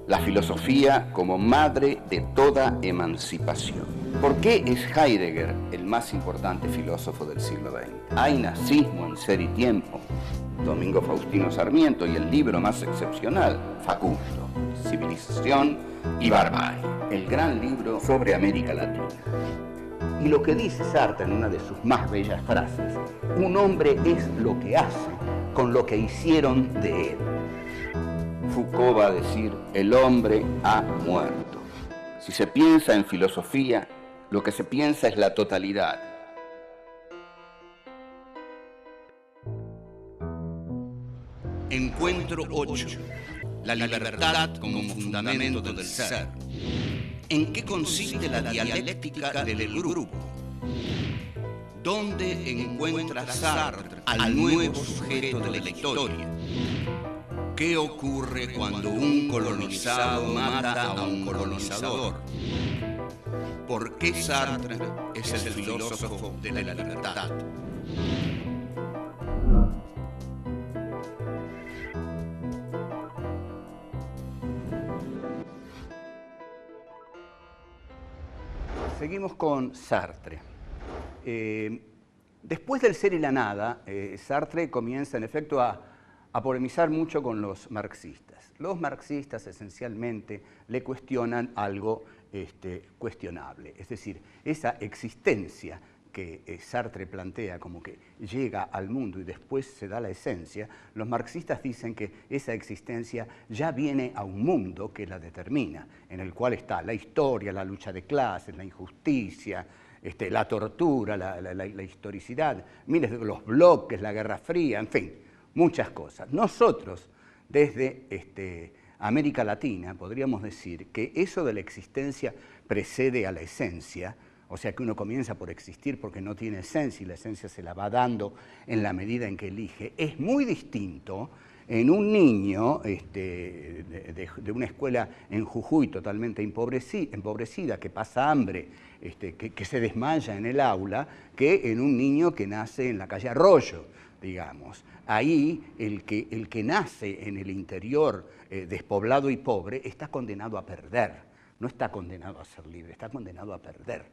La filosofía como madre de toda emancipación. ¿Por qué es Heidegger el más importante filósofo del siglo XX? Hay nazismo en Ser y Tiempo, Domingo Faustino Sarmiento, y el libro más excepcional, Facundo, Civilización y Barbarie, el gran libro sobre América Latina. Y lo que dice Sartre en una de sus más bellas frases: un hombre es lo que hace con lo que hicieron de él. Foucault va a decir: el hombre ha muerto. Si se piensa en filosofía, lo que se piensa es la totalidad. Encuentro 8. La libertad como fundamento del ser. ¿En qué consiste la dialéctica del grupo? ¿Dónde encuentra Sartre al nuevo sujeto de la historia? ¿Qué ocurre cuando un colonizado mata a un colonizador? ¿Por qué Sartre es el filósofo de la libertad? Seguimos con Sartre. Después del Ser y la Nada, Sartre comienza en efecto a polemizar mucho con los marxistas. Los marxistas esencialmente le cuestionan algo cuestionable, es decir, esa existencia que Sartre plantea como que llega al mundo y después se da la esencia. Los marxistas dicen que esa existencia ya viene a un mundo que la determina, en el cual está la historia, la lucha de clases, la injusticia, la tortura, la historicidad, miles de los bloques, la Guerra Fría, en fin, muchas cosas. Nosotros, desde América Latina, podríamos decir que eso de la existencia precede a la esencia, o sea que uno comienza por existir porque no tiene esencia y la esencia se la va dando en la medida en que elige. Es muy distinto en un niño de una escuela en Jujuy totalmente empobrecida, que pasa hambre, que se desmaya en el aula, que en un niño que nace en la calle Arroyo, digamos. Ahí el que nace en el interior despoblado y pobre está condenado a perder, no está condenado a ser libre, está condenado a perder.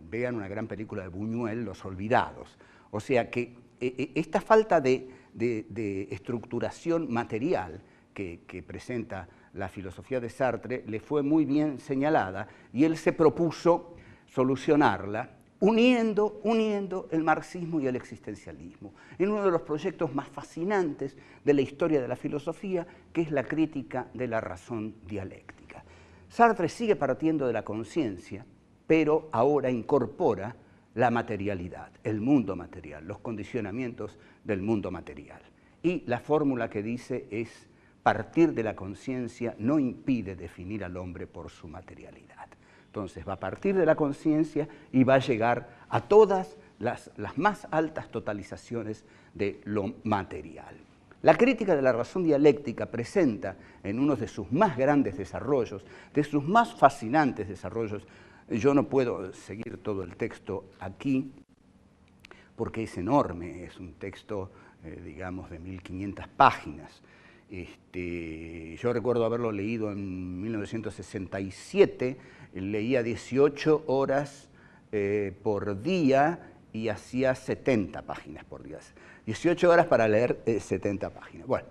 Vean una gran película de Buñuel, Los Olvidados. O sea que esta falta de estructuración material que presenta la filosofía de Sartre le fue muy bien señalada y él se propuso solucionarla uniendo el marxismo y el existencialismo en uno de los proyectos más fascinantes de la historia de la filosofía, que es la crítica de la razón dialéctica. Sartre sigue partiendo de la conciencia, pero ahora incorpora la materialidad, el mundo material, los condicionamientos del mundo material. Y la fórmula que dice es: partir de la conciencia no impide definir al hombre por su materialidad. Entonces va a partir de la conciencia y va a llegar a todas las más altas totalizaciones de lo material. La crítica de la razón dialéctica presenta en uno de sus más grandes desarrollos, de sus más fascinantes desarrollos. Yo no puedo seguir todo el texto aquí porque es enorme, es un texto, digamos, de 1500 páginas. Yo recuerdo haberlo leído en 1967, leía 18 horas por día y hacía 70 páginas por día. 18 horas para leer 70 páginas. Bueno,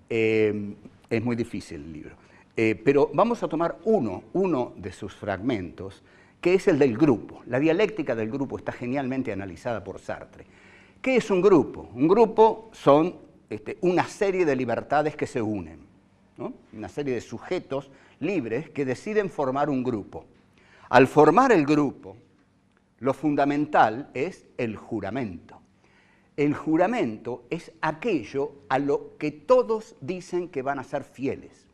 es muy difícil el libro. Pero vamos a tomar uno de sus fragmentos, que es el del grupo. La dialéctica del grupo está genialmente analizada por Sartre. ¿Qué es un grupo? Un grupo son una serie de libertades que se unen, ¿no? Una serie de sujetos libres que deciden formar un grupo. Al formar el grupo, lo fundamental es el juramento. El juramento es aquello a lo que todos dicen que van a ser fieles.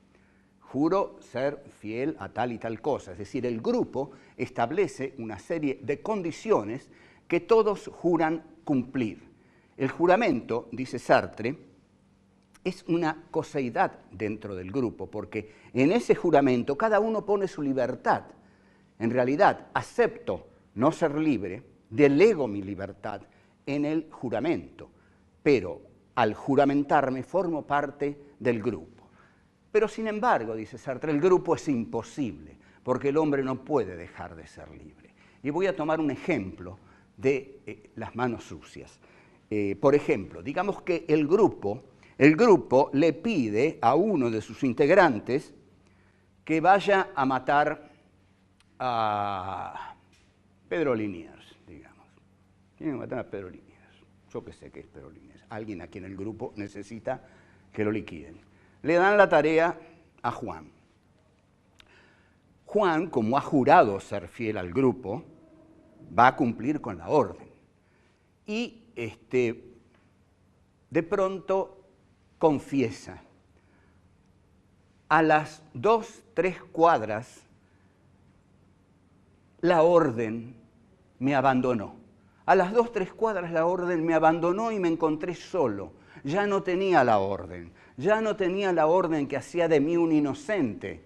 Juro ser fiel a tal y tal cosa. Es decir, el grupo establece una serie de condiciones que todos juran cumplir. El juramento, dice Sartre, es una coseidad dentro del grupo, porque en ese juramento cada uno pone su libertad. En realidad, acepto no ser libre, delego mi libertad en el juramento, pero al juramentarme formo parte del grupo. Pero sin embargo, dice Sartre, el grupo es imposible, porque el hombre no puede dejar de ser libre. Y voy a tomar un ejemplo de las manos sucias. Por ejemplo, digamos que el grupo le pide a uno de sus integrantes que vaya a matar a Pedro Liniers, digamos. Tiene que matar a Pedro Liniers. Yo qué sé qué es Pedro Liniers. Alguien a quien el grupo necesita que lo liquiden. Le dan la tarea a Juan. Juan, como ha jurado ser fiel al grupo, va a cumplir con la orden. Y de pronto confiesa. A las 2, 3 cuadras, la orden me abandonó. A las 2, 3 cuadras la orden me abandonó y me encontré solo. Ya no tenía la orden. Ya no tenía la orden que hacía de mí un inocente.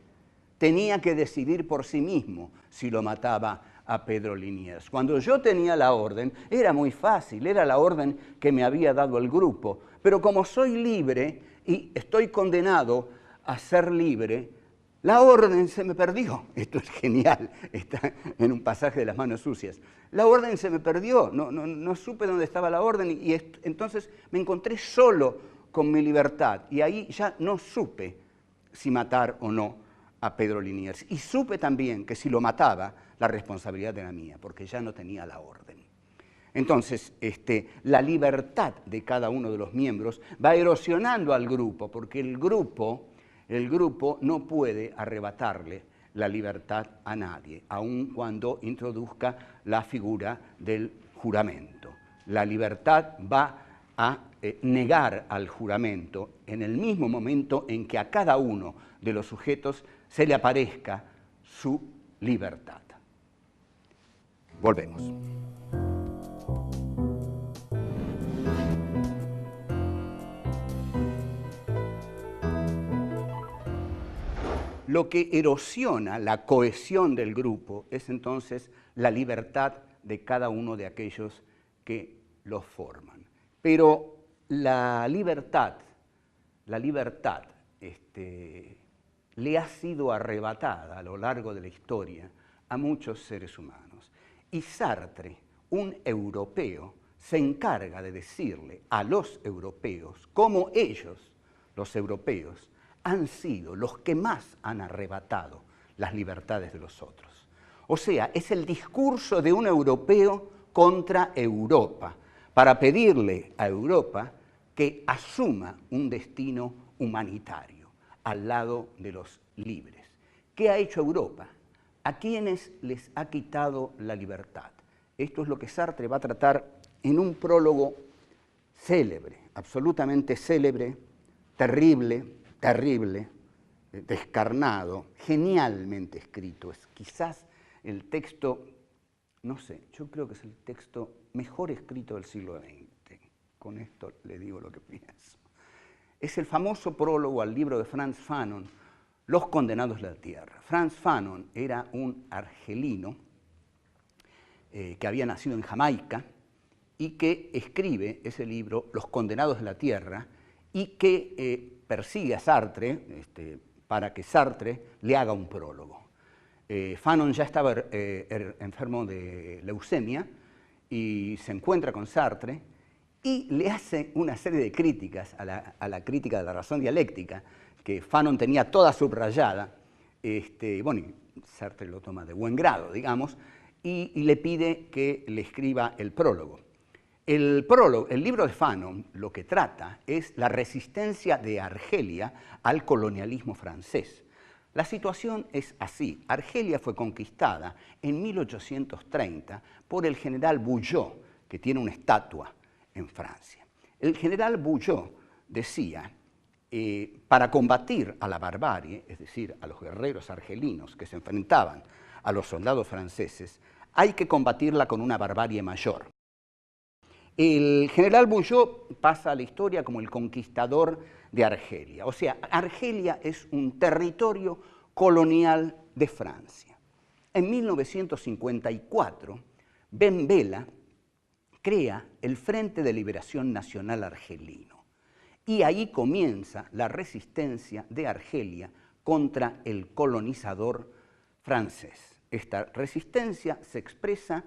Tenía que decidir por sí mismo si lo mataba a Pedro Liniers. Cuando yo tenía la orden, era muy fácil, era la orden que me había dado el grupo. Pero como soy libre y estoy condenado a ser libre, la orden se me perdió. Esto es genial, está en un pasaje de Las manos sucias. La orden se me perdió, no supe dónde estaba la orden y entonces me encontré solo con mi libertad. Y ahí ya no supe si matar o no a Pedro Liniers. Y supe también que si lo mataba, la responsabilidad era mía, porque ya no tenía la orden. Entonces, la libertad de cada uno de los miembros va erosionando al grupo, porque el grupo no puede arrebatarle la libertad a nadie, aun cuando introduzca la figura del juramento. La libertad va a negar al juramento en el mismo momento en que a cada uno de los sujetos se le aparezca su libertad. Volvemos. Lo que erosiona la cohesión del grupo es entonces la libertad de cada uno de aquellos que los forman. Pero la libertad le ha sido arrebatada a lo largo de la historia a muchos seres humanos. Y Sartre, un europeo, se encarga de decirle a los europeos cómo ellos, los europeos, han sido los que más han arrebatado las libertades de los otros. O sea, es el discurso de un europeo contra Europa, para pedirle a Europa que asuma un destino humanitario al lado de los libres. ¿Qué ha hecho Europa? ¿A quiénes les ha quitado la libertad? Esto es lo que Sartre va a tratar en un prólogo célebre, absolutamente célebre, terrible, descarnado, genialmente escrito. Es quizás el texto, no sé, yo creo que es el texto mejor escrito del siglo XX. Con esto le digo lo que pienso. Es el famoso prólogo al libro de Frantz Fanon, Los condenados de la tierra. Frantz Fanon era un argelino que había nacido en Jamaica y que escribe ese libro, Los condenados de la tierra, y que persigue a Sartre para que Sartre le haga un prólogo. Fanon ya estaba enfermo de leucemia y se encuentra con Sartre y le hace una serie de críticas a la crítica de la razón dialéctica, que Fanon tenía toda subrayada, bueno, y Sartre lo toma de buen grado, digamos, y le pide que le escriba el prólogo. El libro de Fanon lo que trata es la resistencia de Argelia al colonialismo francés. La situación es así. Argelia fue conquistada en 1830 por el general Bugeaud, que tiene una estatua en Francia. El general Bugeaud decía, para combatir a la barbarie, es decir, a los guerreros argelinos que se enfrentaban a los soldados franceses, hay que combatirla con una barbarie mayor. El general Bugeaud pasa a la historia como el conquistador de Argelia. O sea, Argelia es un territorio colonial de Francia. En 1954, Ben Bella crea el Frente de Liberación Nacional Argelino. y ahí comienza la resistencia de Argelia contra el colonizador francés. Esta resistencia se expresa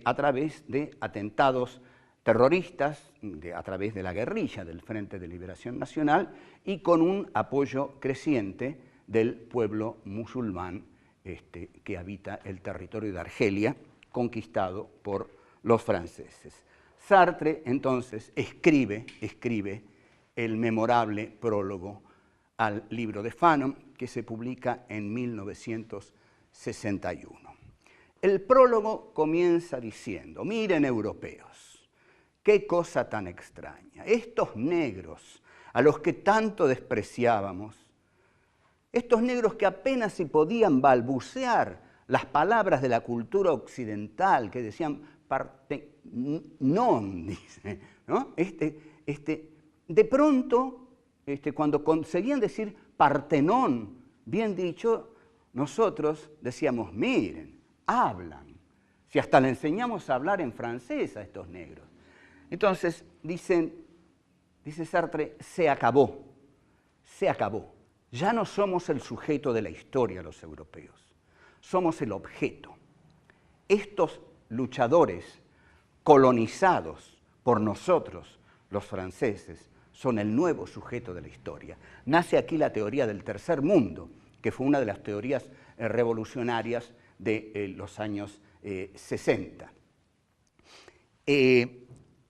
a través de atentados terroristas, a través de la guerrilla del Frente de Liberación Nacional y con un apoyo creciente del pueblo musulmán que habita el territorio de Argelia, conquistado por los franceses. Sartre entonces escribe el memorable prólogo al libro de Fanon, que se publica en 1961. El prólogo comienza diciendo: miren, europeos, qué cosa tan extraña. Estos negros a los que tanto despreciábamos, estos negros que apenas si podían balbucear las palabras de la cultura occidental, que decían Partenon, dice, ¿no? De pronto, cuando conseguían decir Partenón, bien dicho, nosotros decíamos: miren, hablan. Si hasta le enseñamos a hablar en francés a estos negros. Entonces, dice Sartre, se acabó. Ya no somos el sujeto de la historia los europeos, somos el objeto. Estos luchadores colonizados por nosotros, los franceses, son el nuevo sujeto de la historia. Nace aquí la teoría del tercer mundo, que fue una de las teorías revolucionarias de los años 60.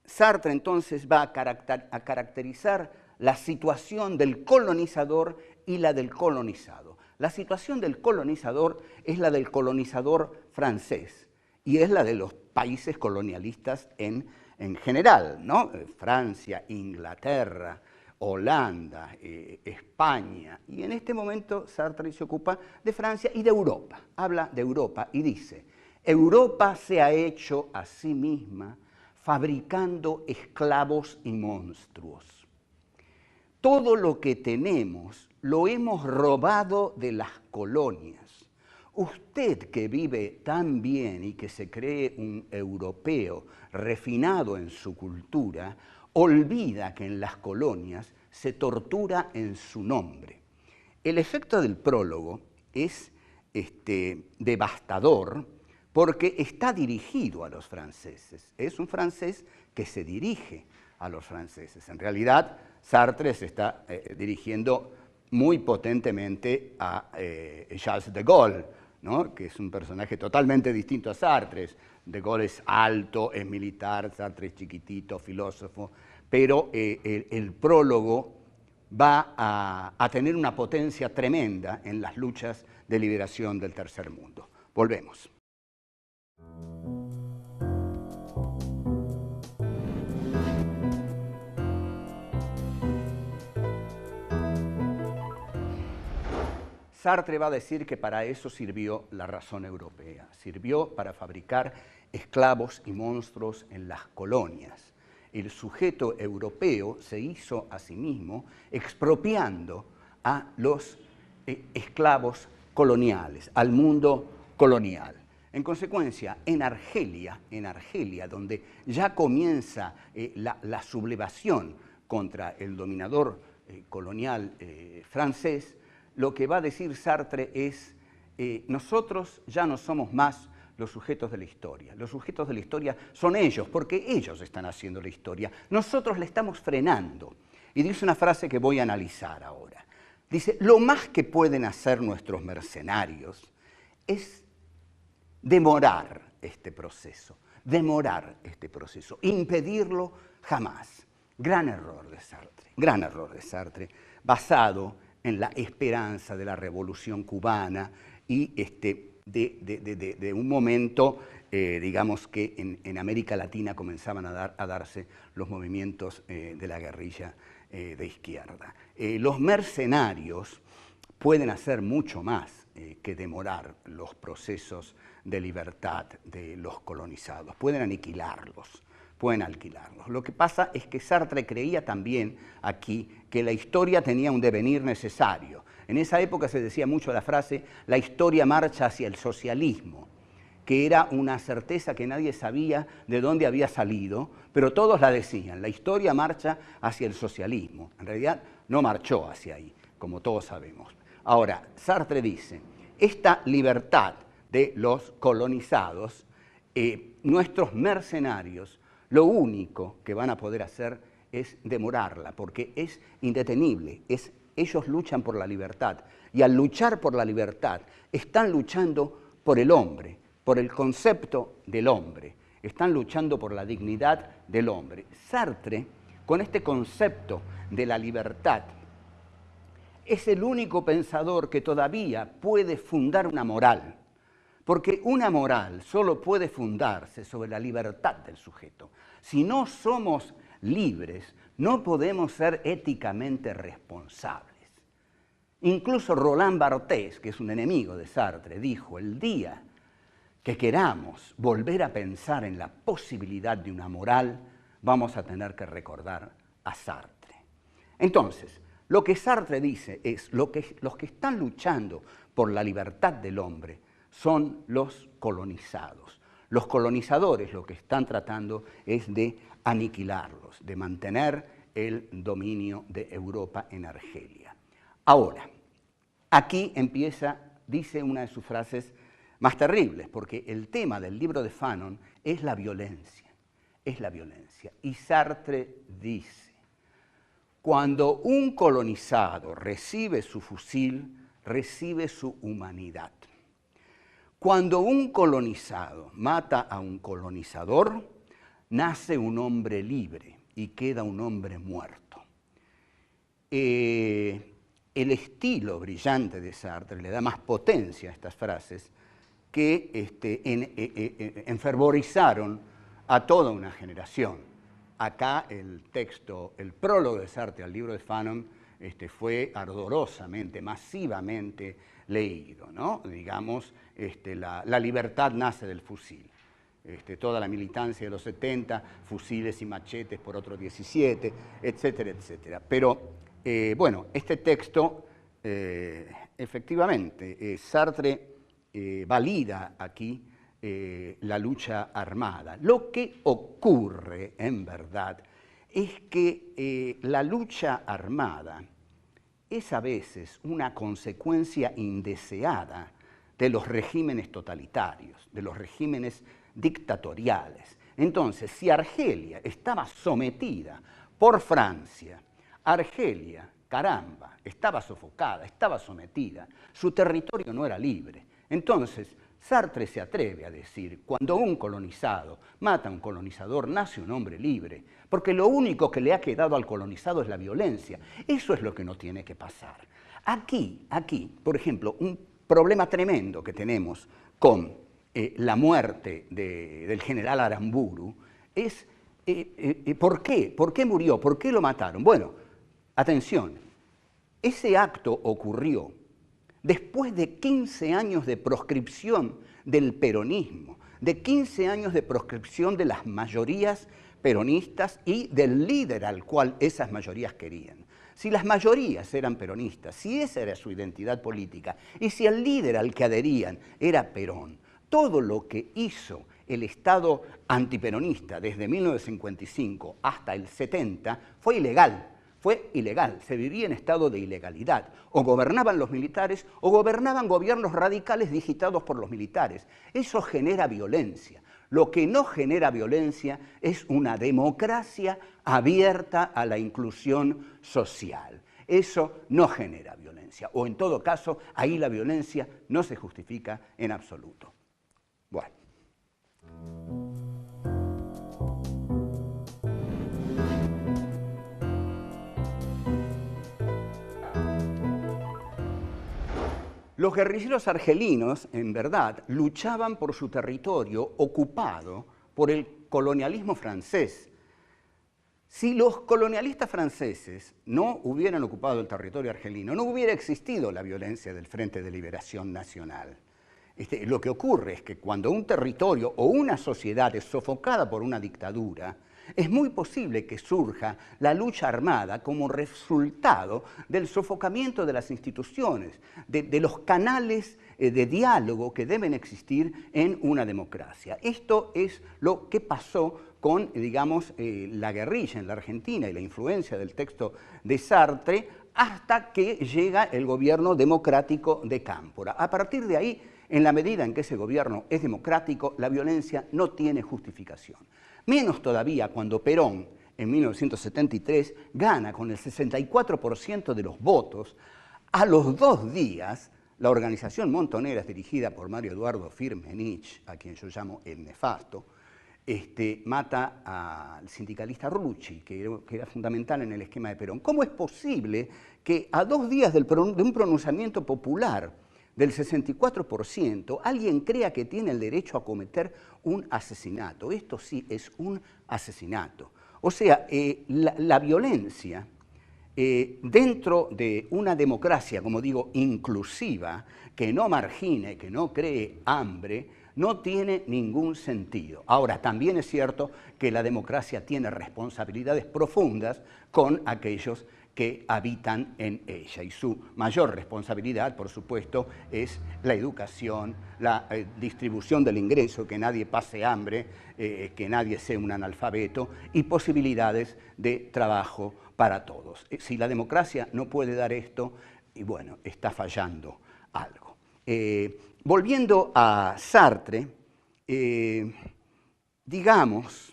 Sartre entonces va a caracterizar la situación del colonizador y la del colonizado. La situación del colonizador es la del colonizador francés y es la de los países colonialistas en general, ¿no? Francia, Inglaterra, Holanda, España, y en este momento Sartre se ocupa de Francia y de Europa. Habla de Europa y dice: Europa se ha hecho a sí misma fabricando esclavos y monstruos. Todo lo que tenemos lo hemos robado de las colonias. Usted, que vive tan bien y que se cree un europeo refinado en su cultura, olvida que en las colonias se tortura en su nombre. El efecto del prólogo es devastador porque está dirigido a los franceses. Es un francés que se dirige a los franceses. En realidad, Sartre se está dirigiendo muy potentemente a Charles de Gaulle, ¿no? Que es un personaje totalmente distinto a Sartre. De Gaulle es alto, es militar, Sartre es chiquitito, filósofo, pero el prólogo va a tener una potencia tremenda en las luchas de liberación del tercer mundo. Volvemos. Sartre va a decir que para eso sirvió la razón europea, sirvió para fabricar esclavos y monstruos en las colonias. El sujeto europeo se hizo a sí mismo expropiando a los esclavos coloniales, al mundo colonial. En consecuencia, en Argelia, donde ya comienza la sublevación contra el dominador colonial francés, lo que va a decir Sartre es: nosotros ya no somos más los sujetos de la historia. Los sujetos de la historia son ellos, porque ellos están haciendo la historia. Nosotros le estamos frenando. Y dice una frase que voy a analizar ahora. Dice: lo más que pueden hacer nuestros mercenarios es demorar este proceso, impedirlo jamás. Gran error de Sartre, basado en la esperanza de la Revolución Cubana y de un momento, digamos, que en América Latina comenzaban a darse los movimientos de la guerrilla de izquierda. Los mercenarios pueden hacer mucho más que demorar los procesos de libertad de los colonizados, pueden aniquilarlos. Lo que pasa es que Sartre creía también aquí que la historia tenía un devenir necesario. En esa época se decía mucho la frase: la historia marcha hacia el socialismo. que era una certeza que nadie sabía de dónde había salido, pero todos la decían, la historia marcha hacia el socialismo. En realidad no marchó hacia ahí, como todos sabemos. Ahora, Sartre dice, esta libertad de los colonizados, nuestros mercenarios, lo único que van a poder hacer es demorarla, porque es indetenible, ellos luchan por la libertad, y al luchar por la libertad, están luchando por el hombre, por el concepto del hombre, están luchando por la dignidad del hombre. Sartre, con este concepto de la libertad, es el único pensador que todavía puede fundar una moral, porque una moral solo puede fundarse sobre la libertad del sujeto. Si no somos libres, no podemos ser éticamente responsables. Incluso Roland Barthes, que es un enemigo de Sartre, dijo, el día que queramos volver a pensar en la posibilidad de una moral, vamos a tener que recordar a Sartre. Entonces, lo que Sartre dice es, los que están luchando por la libertad del hombre son los colonizados. Los colonizadores lo que están tratando es de aniquilarlos, de mantener el dominio de Europa en Argelia. Ahora, aquí empieza, dice una de sus frases más terribles, porque el tema del libro de Fanon es la violencia, Y Sartre dice, cuando un colonizado recibe su fusil, recibe su humanidad. Cuando un colonizado mata a un colonizador, nace un hombre libre y queda un hombre muerto. El estilo brillante de Sartre le da más potencia a estas frases que enfervorizaron a toda una generación. Acá el texto, el prólogo de Sartre al libro de Fanon fue ardorosamente, masivamente leído, ¿no? Digamos, la libertad nace del fusil. Toda la militancia de los 70, fusiles y machetes por otros 17, etcétera, etcétera. Pero, bueno, este texto, efectivamente, Sartre valida aquí la lucha armada. Lo que ocurre, en verdad, es que la lucha armada es a veces una consecuencia indeseada de los regímenes totalitarios, de los regímenes dictatoriales. Entonces, si Argelia estaba sometida por Francia, Argelia, caramba, estaba sofocada, estaba sometida, su territorio no era libre. Entonces, Sartre se atreve a decir, cuando un colonizado mata a un colonizador, nace un hombre libre, porque lo único que le ha quedado al colonizado es la violencia. Eso es lo que no tiene que pasar. Aquí, por ejemplo, un problema tremendo que tenemos con la muerte del general Aramburu es, ¿por qué? ¿Por qué murió? ¿Por qué lo mataron? Bueno, atención, ese acto ocurrió después de 15 años de proscripción del peronismo, de 15 años de proscripción de las mayorías peronistas y del líder al cual esas mayorías querían. Si las mayorías eran peronistas, si esa era su identidad política, y si el líder al que adherían era Perón, todo lo que hizo el Estado antiperonista desde 1955 hasta el 70 fue ilegal. Fue ilegal, se vivía en estado de ilegalidad. O gobernaban los militares o gobernaban gobiernos radicales digitados por los militares. Eso genera violencia. Lo que no genera violencia es una democracia abierta a la inclusión social. Eso no genera violencia. O en todo caso, ahí la violencia no se justifica en absoluto. Bueno. Los guerrilleros argelinos, en verdad, luchaban por su territorio ocupado por el colonialismo francés. Si los colonialistas franceses no hubieran ocupado el territorio argelino, no hubiera existido la violencia del Frente de Liberación Nacional. Lo que ocurre es que cuando un territorio o una sociedad es sofocada por una dictadura, Es muy posible que surja la lucha armada como resultado del sofocamiento de las instituciones, de los canales de diálogo que deben existir en una democracia. Esto es lo que pasó con, digamos, la guerrilla en la Argentina y la influencia del texto de Sartre hasta que llega el gobierno democrático de Cámpora. A partir de ahí, en la medida en que ese gobierno es democrático, la violencia no tiene justificación. Menos todavía cuando Perón, en 1973, gana con el 64% de los votos. A los 2 días, la organización Montoneras, dirigida por Mario Eduardo Firmenich, a quien yo llamo el nefasto, mata al sindicalista Rucci, que era fundamental en el esquema de Perón. ¿Cómo es posible que a 2 días de un pronunciamiento popular del 64%, alguien crea que tiene el derecho a cometer un asesinato? Esto sí es un asesinato. O sea, la violencia dentro de una democracia, como digo, inclusiva, que no margine, que no cree hambre, no tiene ningún sentido. Ahora, también es cierto que la democracia tiene responsabilidades profundas con aquellos que habitan en ella. Y su mayor responsabilidad, por supuesto, es la educación, la distribución del ingreso, que nadie pase hambre, que nadie sea un analfabeto, y posibilidades de trabajo para todos. Si la democracia no puede dar esto, y bueno, está fallando algo. Volviendo a Sartre, digamos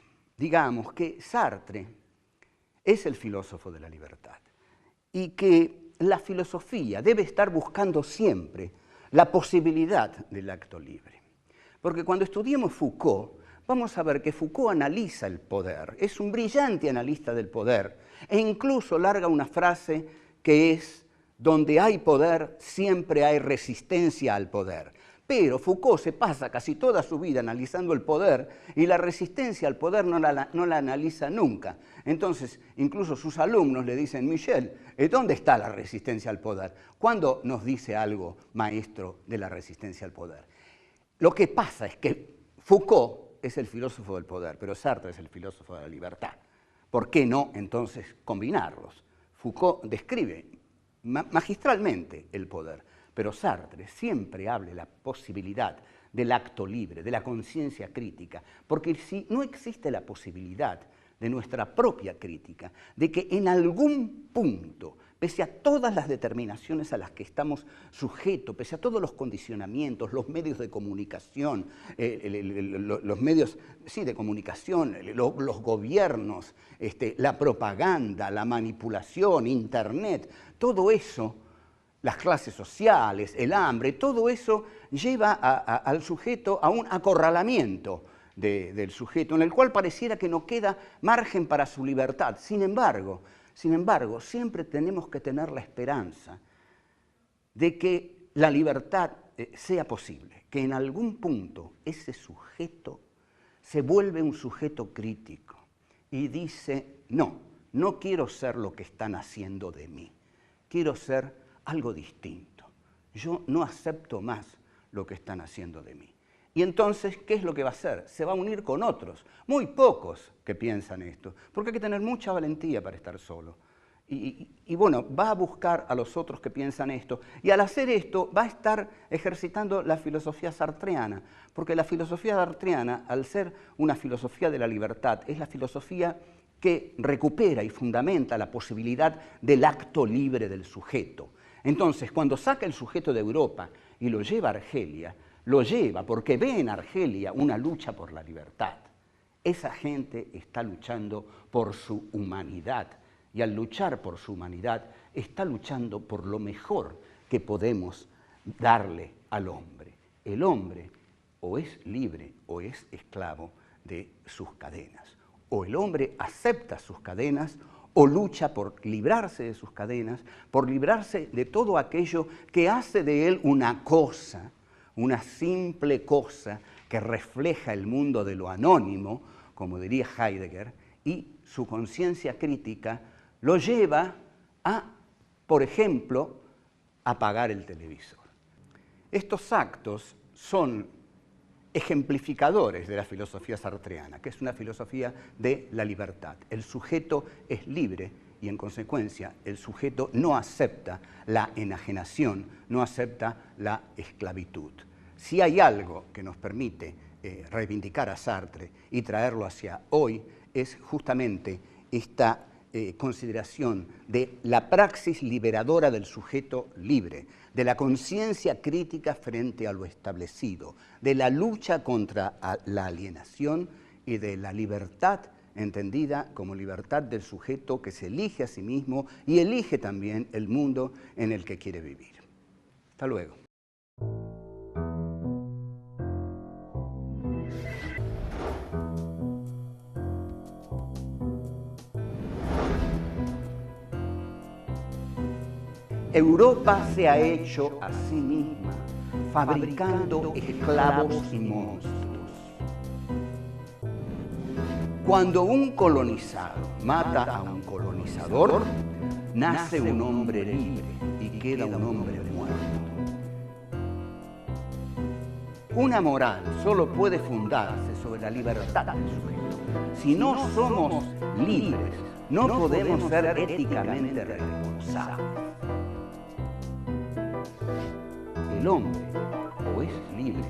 que Sartre es el filósofo de la libertad y que la filosofía debe estar buscando siempre la posibilidad del acto libre. Porque cuando estudiemos Foucault, vamos a ver que Foucault analiza el poder, es un brillante analista del poder, e incluso larga una frase que es: donde hay poder, siempre hay resistencia al poder. Pero Foucault se pasa casi toda su vida analizando el poder y la resistencia al poder no la analiza nunca. Entonces, incluso sus alumnos le dicen: Michel, ¿dónde está la resistencia al poder? ¿Cuándo nos dice algo, maestro, de la resistencia al poder? Lo que pasa es que Foucault es el filósofo del poder, pero Sartre es el filósofo de la libertad. ¿Por qué no, entonces, combinarlos? Foucault describe magistralmente el poder, pero Sartre siempre habla de la posibilidad del acto libre, de la conciencia crítica, porque si no existe la posibilidad de nuestra propia crítica, de que en algún punto, pese a todas las determinaciones a las que estamos sujetos, pese a todos los condicionamientos, los medios de comunicación, los medios de comunicación, los gobiernos, la propaganda, la manipulación, Internet, todo eso, las clases sociales, el hambre, todo eso lleva al sujeto a un acorralamiento del sujeto, en el cual pareciera que no queda margen para su libertad. Sin embargo, siempre tenemos que tener la esperanza de que la libertad sea posible, que en algún punto ese sujeto se vuelve un sujeto crítico y dice: no quiero ser lo que están haciendo de mí, quiero ser algo distinto. Yo no acepto más lo que están haciendo de mí. Y entonces, ¿qué es lo que va a hacer? Se va a unir con otros, muy pocos que piensan esto, porque hay que tener mucha valentía para estar solo. Y bueno, va a buscar a los otros que piensan esto, y al hacer esto va a estar ejercitando la filosofía sartreana, porque la filosofía sartreana, al ser una filosofía de la libertad, es la filosofía que recupera y fundamenta la posibilidad del acto libre del sujeto. Entonces, cuando saca el sujeto de Europa y lo lleva a Argelia, lo lleva porque ve en Argelia una lucha por la libertad. Esa gente está luchando por su humanidad, y al luchar por su humanidad está luchando por lo mejor que podemos darle al hombre. El hombre o es libre o es esclavo de sus cadenas. O el hombre acepta sus cadenas o lucha por librarse de sus cadenas, por librarse de todo aquello que hace de él una cosa, una simple cosa que refleja el mundo de lo anónimo, como diría Heidegger, y su conciencia crítica lo lleva a, por ejemplo, apagar el televisor. Estos actos son ejemplificadores de la filosofía sartreana, que es una filosofía de la libertad. El sujeto es libre y, en consecuencia, el sujeto no acepta la enajenación, no acepta la esclavitud. Si hay algo que nos permite reivindicar a Sartre y traerlo hacia hoy, es justamente esta consideración de la praxis liberadora del sujeto libre, de la conciencia crítica frente a lo establecido, de la lucha contra la alienación y de la libertad entendida como libertad del sujeto que se elige a sí mismo y elige también el mundo en el que quiere vivir. Hasta luego. Europa se ha hecho a sí misma, fabricando esclavos y monstruos. Cuando un colonizado mata a un colonizador, nace un hombre libre y queda un hombre muerto. Una moral solo puede fundarse sobre la libertad del sujeto. Si no somos libres, no podemos ser éticamente responsables. El hombre o es libre